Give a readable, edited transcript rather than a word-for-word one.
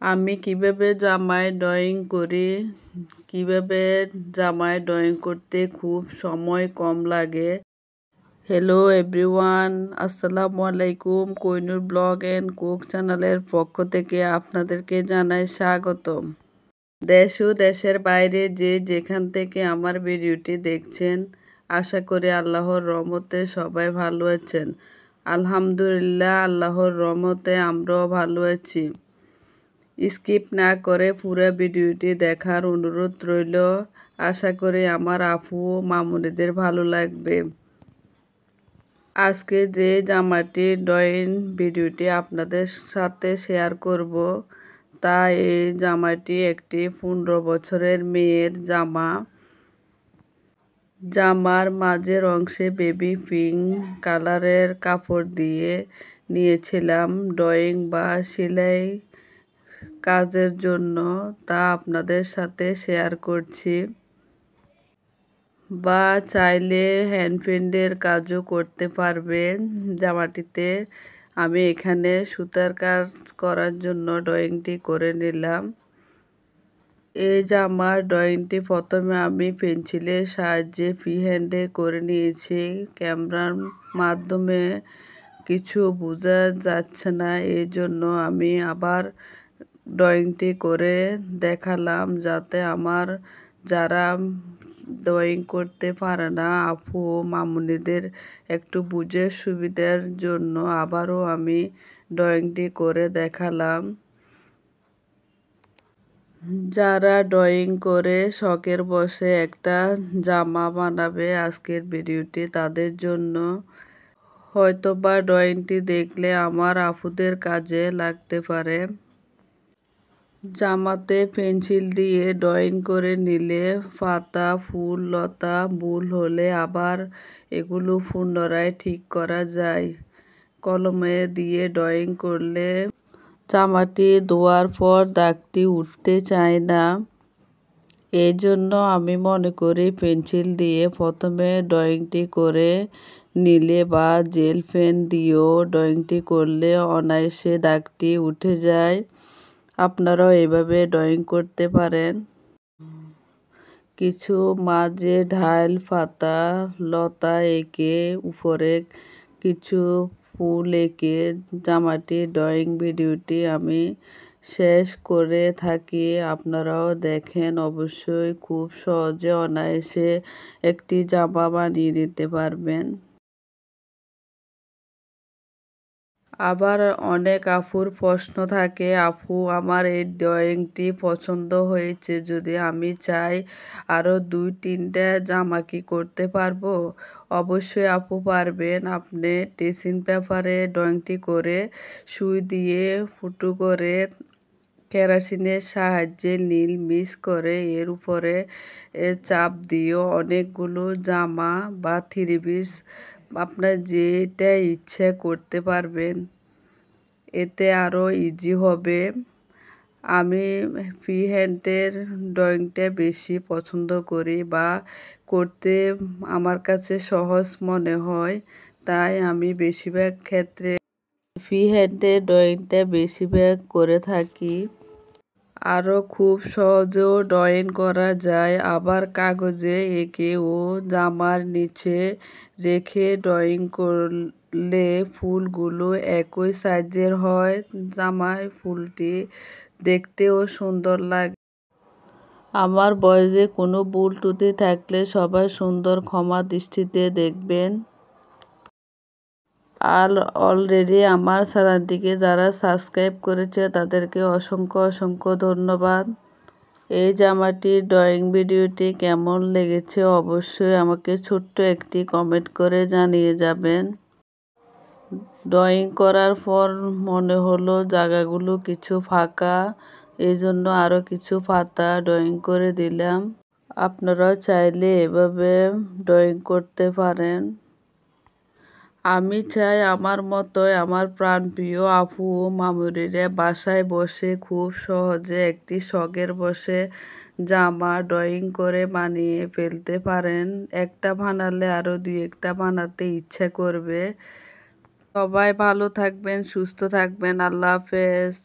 আমি কিভাবে জামায় ড্রয়িং করি, কিভাবে জামায় ড্রয়িং করতে খুব সময় কম লাগে। হ্যালো এভরিওয়ান, আসসালামু আলাইকুম। কোহিনুর ব্লগ অ্যান্ড কুক চ্যানেলের পক্ষ থেকে আপনাদেরকে জানাই স্বাগতম। দেশ ও দেশের বাইরে যেখান থেকে আমার ভিডিওটি দেখছেন, আশা করি আল্লাহর রহমতে সবাই ভালো আছেন। আলহামদুলিল্লাহ, আল্লাহর রহমতে আমরাও ভালো আছি। স্কিপ না করে পুরো ভিডিওটি দেখার অনুরোধ রইল। আশা করি আমার আপু ও মামুনিদের ভালো লাগবে। আজকে যে জামাটির ড্রয়িং ভিডিওটি আপনাদের সাথে শেয়ার করব, তা এই জামাটি একটি 15 বছরের মেয়ের জামা। জামার মাঝের অংশে বেবি পিঙ্ক কালারের কাপড় দিয়ে নিয়েছিলাম ড্রয়িং বা সেলাই কাজের জন্য, তা আপনাদের সাথে শেয়ার করছি। বা চাইলে হ্যান্ড পেইন্টের কাজও করতে পারবেন জামাটিতে। আমি এখানে সুতার কাজ করার জন্য ড্রয়িংটি করে নিলাম। এই জামার ড্রয়িংটি প্রথমে আমি পেন্সিলের সাহায্যে ফ্রি হ্যান্ডে করে নিয়েছি। ক্যামেরার মাধ্যমে কিছু বোঝা যাচ্ছে না, এই জন্য আমি আবার ড্রয়িংটি করে দেখালাম, যাতে আমার যারা ড্রয়িং করতে পারে না আপু ও মামুনিদের একটু বুঝে সুবিধার জন্য আবারও আমি ড্রয়িংটি করে দেখালাম। যারা ড্রয়িং করে শখের বসে একটা জামা বানাবে, আজকের ভিডিওটি তাদের জন্য। হয়তোবা ড্রয়িংটি দেখলে আমার আপুদের কাজে লাগতে পারে। জামাতে পেন্সিল দিয়ে ড্রয়িং করে নিলে পাতা, ফুল, লতা ভুল হলে আবার এগুলো পুনরায় ঠিক করা যায়। কলমে দিয়ে ড্রয়িং করলে জামাটি ধোয়ার পর দাগটি উঠতে চায় না। এই জন্য আমি মনে করি পেন্সিল দিয়ে প্রথমে ড্রয়িংটি করে নিলে বা জেল পেন দিয়েও ড্রয়িংটি করলে অনায়াসে দাগটি উঠে যায়। আপনারাও এভাবে ড্রয়িং করতে পারেন। কিছু মাঝে ঢাল, পাতা, লতা এঁকে উপরে কিছু ফুল এঁকে জামাটির ড্রয়িং ভিডিওটি আমি শেষ করে থাকি। আপনারাও দেখেন, অবশ্যই খুব সহজে অনায়াসে একটি জামা বানিয়ে নিতে পারবেন। আবার অনেক আপুর প্রশ্ন থাকে, আপু আমার এই ড্রয়িংটি পছন্দ হয়েছে, যদি আমি চাই আরও 2-3টা জামা কি করতে পারবো? অবশ্যই আপু পারবেন। আপনি টিচিং পেপারে ড্রয়িংটি করে সুই দিয়ে ফুটো করে কেরোসিনের সাহায্যে নীল মিক্স করে এর উপরে চাপ দিয়েও অনেকগুলো জামা বা 3 পিস আপনার যেটা ইচ্ছে করতে পারবেন। এতে আরও ইজি হবে। আমি ফ্রি হ্যান্ডের ড্রয়িংটা বেশি পছন্দ করি বা করতে আমার কাছে সহজ মনে হয়, তাই আমি বেশিরভাগ ক্ষেত্রে ফ্রি হ্যান্ডের ড্রয়িংটা বেশিরভাগ করে থাকি। আরও খুব সহজেও ড্রয়িং করা যায়। আবার কাগজে এঁকে ও জামার নিচে রেখে ড্রয়িং করলে ফুলগুলো একই সাইজের হয়। জামায় ফুলটি দেখতেও সুন্দর লাগে। আমার ভয়েসে কোনো ভুল ত্রুটি থাকলে সবাই সুন্দর ক্ষমা দৃষ্টিতে দেখবেন। আর অলরেডি আমার চ্যানেলটিকে যারা সাবস্ক্রাইব করেছে তাদেরকে অসংখ্য অসংখ্য ধন্যবাদ। এই জামাটির ড্রয়িং ভিডিওটি কেমন লেগেছে অবশ্যই আমাকে ছোট্ট একটি কমেন্ট করে জানিয়ে যাবেন। ড্রয়িং করার পর মনে হলো জায়গাগুলো কিছু ফাঁকা, এই জন্য আরও কিছু পাতা ড্রয়িং করে দিলাম। আপনারাও চাইলে এভাবে ড্রয়িং করতে পারেন। আমি চাই আমার মতোই আমার প্রাণপ্রিয় আপু ও মামুনিরা বাসায় বসে খুব সহজে একটি শখের বসে জামা ড্রয়িং করে বানিয়ে ফেলতে পারেন। একটা বানালে আরও 2-1টা বানাতে ইচ্ছা করবে। সবাই ভালো থাকবেন, সুস্থ থাকবেন। আল্লাহ হাফেজ।